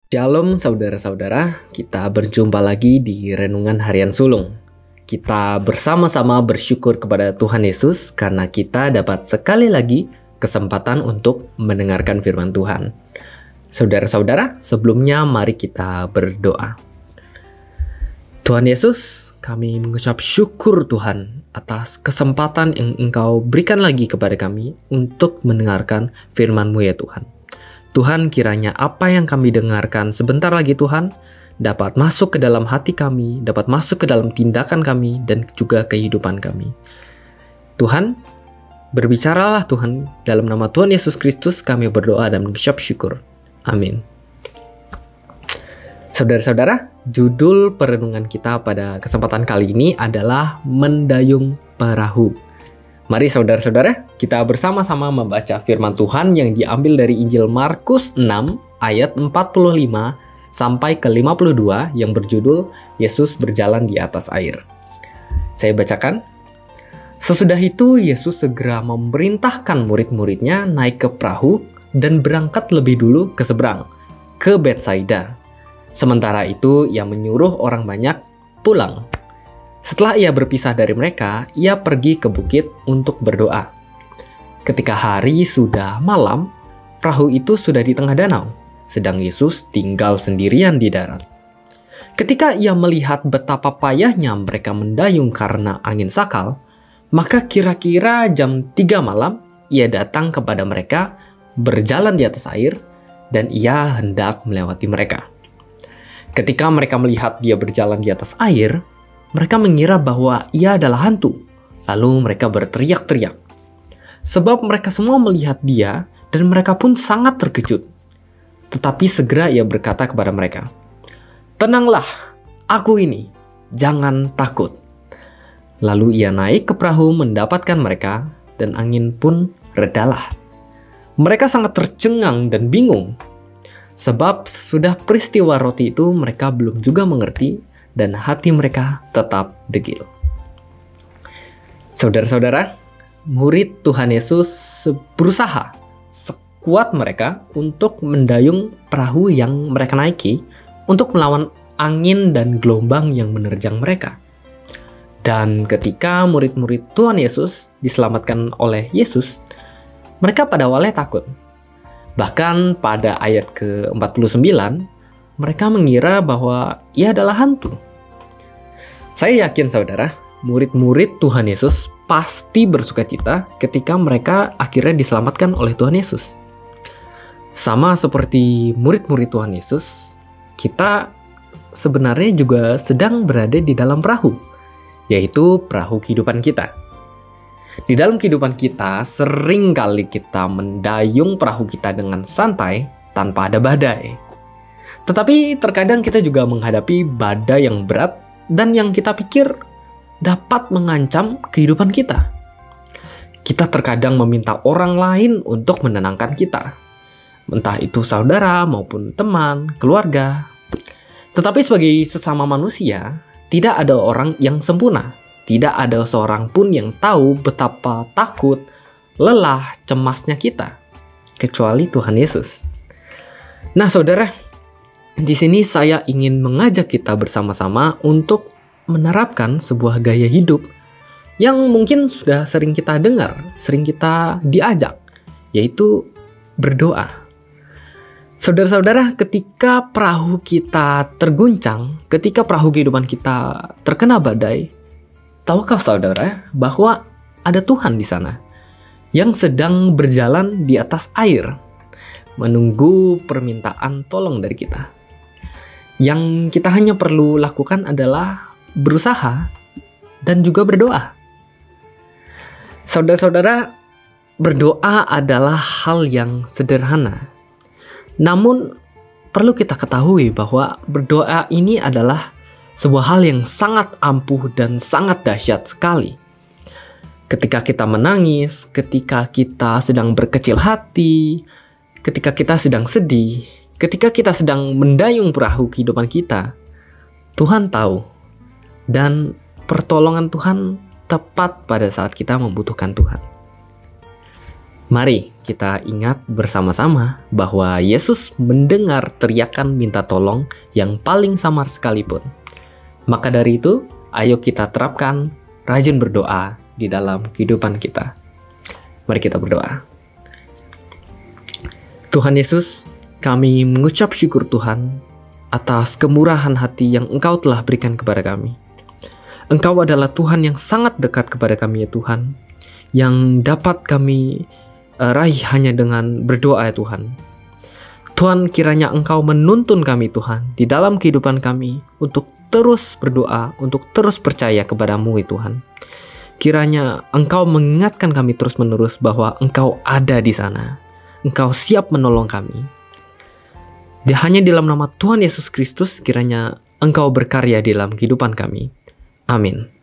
Shalom saudara-saudara, kita berjumpa lagi di Renungan Harian Sulung. Kita bersama-sama bersyukur kepada Tuhan Yesus karena kita dapat sekali lagi kesempatan untuk mendengarkan firman Tuhan. Saudara-saudara, sebelumnya mari kita berdoa. Tuhan Yesus, kami mengucap syukur Tuhan atas kesempatan yang Engkau berikan lagi kepada kami untuk mendengarkan firman-Mu ya Tuhan. Tuhan, kiranya apa yang kami dengarkan sebentar lagi Tuhan dapat masuk ke dalam hati kami, dapat masuk ke dalam tindakan kami dan juga kehidupan kami. Tuhan, berbicaralah Tuhan, dalam nama Tuhan Yesus Kristus kami berdoa dan mengucap syukur. Amin. Saudara-saudara, judul perenungan kita pada kesempatan kali ini adalah Mendayung Perahu. Mari saudara-saudara, kita bersama-sama membaca firman Tuhan yang diambil dari Injil Markus 6 ayat 45 sampai ke 52 yang berjudul Yesus berjalan di atas air. Saya bacakan. Sesudah itu Yesus segera memerintahkan murid-muridnya naik ke perahu dan berangkat lebih dulu ke seberang, ke Betsaida. Sementara itu ia menyuruh orang banyak pulang. Setelah ia berpisah dari mereka, ia pergi ke bukit untuk berdoa. Ketika hari sudah malam, perahu itu sudah di tengah danau, sedang Yesus tinggal sendirian di darat. Ketika ia melihat betapa payahnya mereka mendayung karena angin sakal, maka kira-kira jam 3 malam, ia datang kepada mereka, berjalan di atas air, dan ia hendak melewati mereka. Ketika mereka melihat dia berjalan di atas air, mereka mengira bahwa ia adalah hantu, lalu mereka berteriak-teriak. Sebab mereka semua melihat dia dan mereka pun sangat terkejut. Tetapi segera ia berkata kepada mereka, "Tenanglah, aku ini, jangan takut." Lalu ia naik ke perahu mendapatkan mereka dan angin pun redalah. Mereka sangat tercengang dan bingung. Sebab sesudah peristiwa roti itu mereka belum juga mengerti dan hati mereka tetap degil. Saudara-saudara, murid Tuhan Yesus berusaha sekuat mereka untuk mendayung perahu yang mereka naiki untuk melawan angin dan gelombang yang menerjang mereka. Dan ketika murid-murid Tuhan Yesus diselamatkan oleh Yesus, mereka pada awalnya takut. Bahkan pada ayat ke-49, mereka mengira bahwa ia adalah hantu. Saya yakin saudara, murid-murid Tuhan Yesus pasti bersukacita ketika mereka akhirnya diselamatkan oleh Tuhan Yesus. Sama seperti murid-murid Tuhan Yesus, kita sebenarnya juga sedang berada di dalam perahu, yaitu perahu kehidupan kita. Di dalam kehidupan kita, sering kali kita mendayung perahu kita dengan santai tanpa ada badai. Tetapi terkadang kita juga menghadapi badai yang berat dan yang kita pikir dapat mengancam kehidupan kita. Kita terkadang meminta orang lain untuk menenangkan kita. Entah itu saudara maupun teman, keluarga. Tetapi sebagai sesama manusia, tidak ada orang yang sempurna. Tidak ada seorang pun yang tahu betapa takut, lelah, cemasnya kita. Kecuali Tuhan Yesus. Nah saudara, di sini saya ingin mengajak kita bersama-sama untuk menerapkan sebuah gaya hidup yang mungkin sudah sering kita dengar, sering kita diajak, yaitu berdoa. Saudara-saudara, ketika perahu kita terguncang, ketika perahu kehidupan kita terkena badai, tahukah saudara bahwa ada Tuhan di sana yang sedang berjalan di atas air, menunggu permintaan tolong dari kita. Yang kita hanya perlu lakukan adalah berusaha dan juga berdoa. Saudara-saudara, berdoa adalah hal yang sederhana. Namun, perlu kita ketahui bahwa berdoa ini adalah sebuah hal yang sangat ampuh dan sangat dahsyat sekali. Ketika kita menangis, ketika kita sedang berkecil hati, ketika kita sedang sedih, ketika kita sedang mendayung perahu kehidupan kita, Tuhan tahu, dan pertolongan Tuhan tepat pada saat kita membutuhkan Tuhan. Mari kita ingat bersama-sama bahwa Yesus mendengar teriakan minta tolong yang paling samar sekalipun. Maka dari itu, ayo kita terapkan rajin berdoa di dalam kehidupan kita. Mari kita berdoa. Tuhan Yesus, kami mengucap syukur Tuhan atas kemurahan hati yang Engkau telah berikan kepada kami. Engkau adalah Tuhan yang sangat dekat kepada kami ya Tuhan, yang dapat kami raih hanya dengan berdoa ya Tuhan. Tuhan, kiranya Engkau menuntun kami Tuhan di dalam kehidupan kami untuk terus berdoa, untuk terus percaya kepadamu ya Tuhan. Kiranya Engkau mengingatkan kami terus-menerus bahwa Engkau ada di sana. Engkau siap menolong kami. Hanya dalam nama Tuhan Yesus Kristus kiranya Engkau berkarya di dalam kehidupan kami. Amin.